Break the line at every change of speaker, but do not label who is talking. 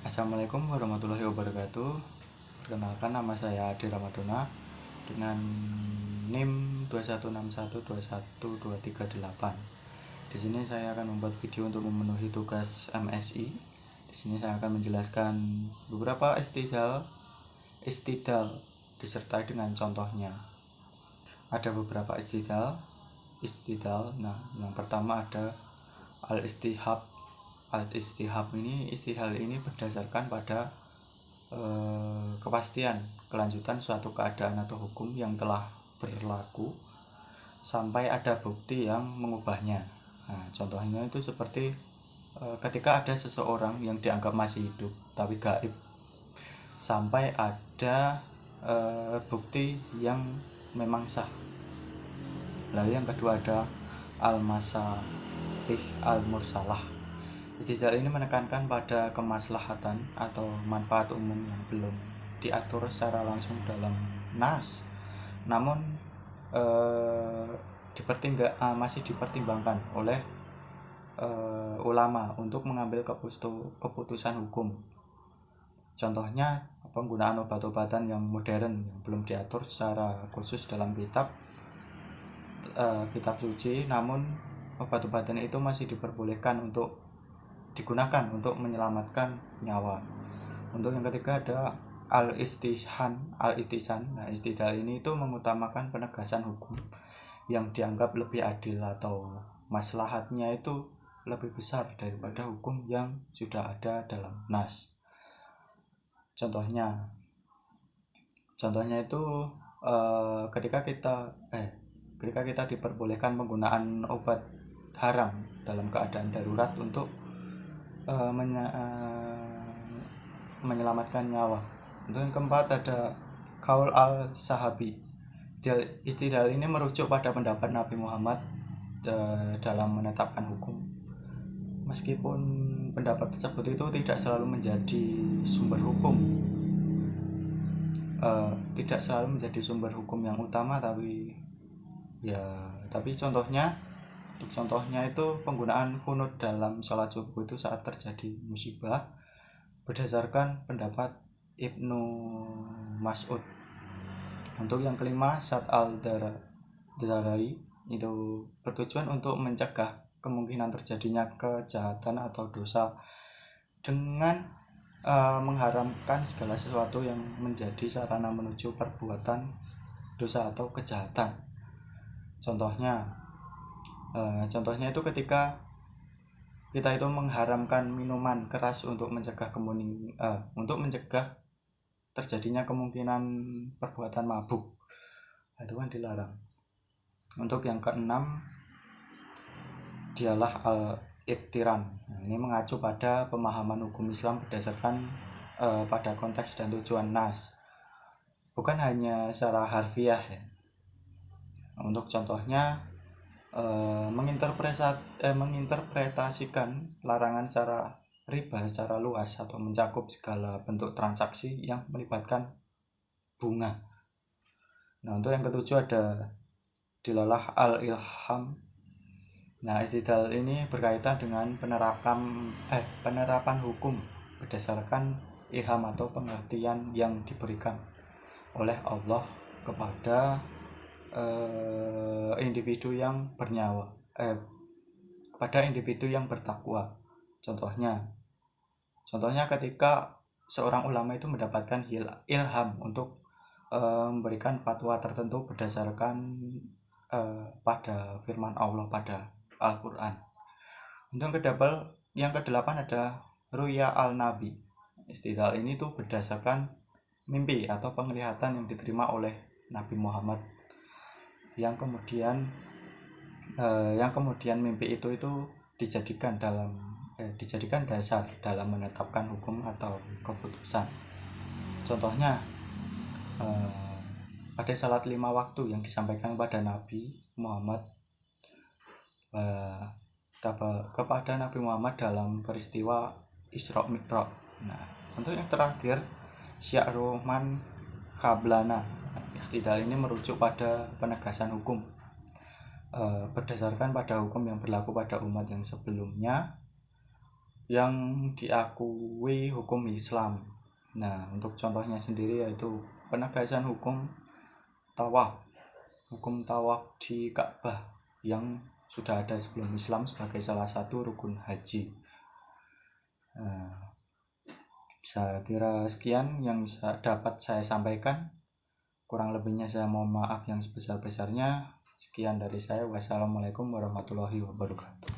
Assalamualaikum warahmatullahi wabarakatuh. Perkenalkan, nama saya Adi Ramadona dengan NIM 2161212338. Di sini saya akan membuat video untuk memenuhi tugas MSI. Di sini saya akan menjelaskan beberapa istidal disertai dengan contohnya. Ada beberapa istidal. Nah, yang pertama ada al-istihab. Al-istihab ini berdasarkan pada kepastian kelanjutan suatu keadaan atau hukum yang telah berlaku sampai ada bukti yang mengubahnya. Nah, contohnya itu seperti ketika ada seseorang yang dianggap masih hidup tapi gaib sampai ada bukti yang memang sah. Lalu yang kedua ada al-masalih al-mursalah. Istidlal ini menekankan pada kemaslahatan atau manfaat umum yang belum diatur secara langsung dalam nas, namun masih dipertimbangkan oleh ulama untuk mengambil keputusan hukum. Contohnya penggunaan obat-obatan yang modern yang belum diatur secara khusus dalam kitab suci, namun obat-obatan itu masih diperbolehkan untuk digunakan untuk menyelamatkan nyawa. Untuk yang ketiga ada al-istihsan. Nah, istidlal ini itu mengutamakan penegasan hukum yang dianggap lebih adil atau maslahatnya itu lebih besar daripada hukum yang sudah ada dalam nas. Contohnya itu ketika kita diperbolehkan penggunaan obat haram dalam keadaan darurat untuk menyelamatkan nyawa. Untuk yang keempat ada qaul al-sahabi. Istidlal ini merujuk pada pendapat Nabi Muhammad dalam menetapkan hukum. Meskipun pendapat tersebut itu tidak selalu menjadi sumber hukum, yang utama, tapi contohnya itu penggunaan kunut dalam sholat subuh itu saat terjadi musibah berdasarkan pendapat Ibnu Mas'ud. Untuk yang kelima Sad al-Darai itu bertujuan untuk mencegah kemungkinan terjadinya kejahatan atau dosa dengan mengharamkan segala sesuatu yang menjadi sarana menuju perbuatan dosa atau kejahatan. Contohnya itu ketika kita itu mengharamkan minuman keras untuk mencegah terjadinya kemungkinan perbuatan mabuk, itu kan dilarang. Untuk yang keenam dialah al-iktiran. Nah, ini mengacu pada pemahaman hukum Islam berdasarkan pada konteks dan tujuan nas, bukan hanya secara harfiah ya. Untuk contohnya menginterpretasikan larangan secara riba secara luas atau mencakup segala bentuk transaksi yang melibatkan bunga. Nah, untuk yang ketujuh ada dilalah al-ilham. Nah, istidlal ini berkaitan dengan penerapan hukum berdasarkan ilham atau pengertian yang diberikan oleh Allah kepada individu yang bertakwa. Contohnya ketika seorang ulama itu mendapatkan ilham untuk memberikan fatwa tertentu berdasarkan pada firman Allah pada Al-Quran. Untuk yang kedelapan ada ruya al-nabi. Istidlal ini tuh berdasarkan mimpi atau penglihatan yang diterima oleh Nabi Muhammad yang kemudian mimpi itu dijadikan dasar dalam menetapkan hukum atau keputusan. Contohnya ada salat 5 waktu yang disampaikan kepada Nabi Muhammad dalam peristiwa Isra Mi'raj. Nah, untuk yang terakhir syi'ru man qablana. Istidlal ini merujuk pada penegasan hukum berdasarkan pada hukum yang berlaku pada umat yang sebelumnya yang diakui hukum Islam. Nah, untuk contohnya sendiri yaitu penegasan hukum tawaf di Ka'bah yang sudah ada sebelum Islam sebagai salah satu rukun haji. Nah, saya kira sekian yang dapat saya sampaikan. Kurang lebihnya saya mohon maaf yang sebesar-besarnya. Sekian dari saya. Wassalamualaikum warahmatullahi wabarakatuh.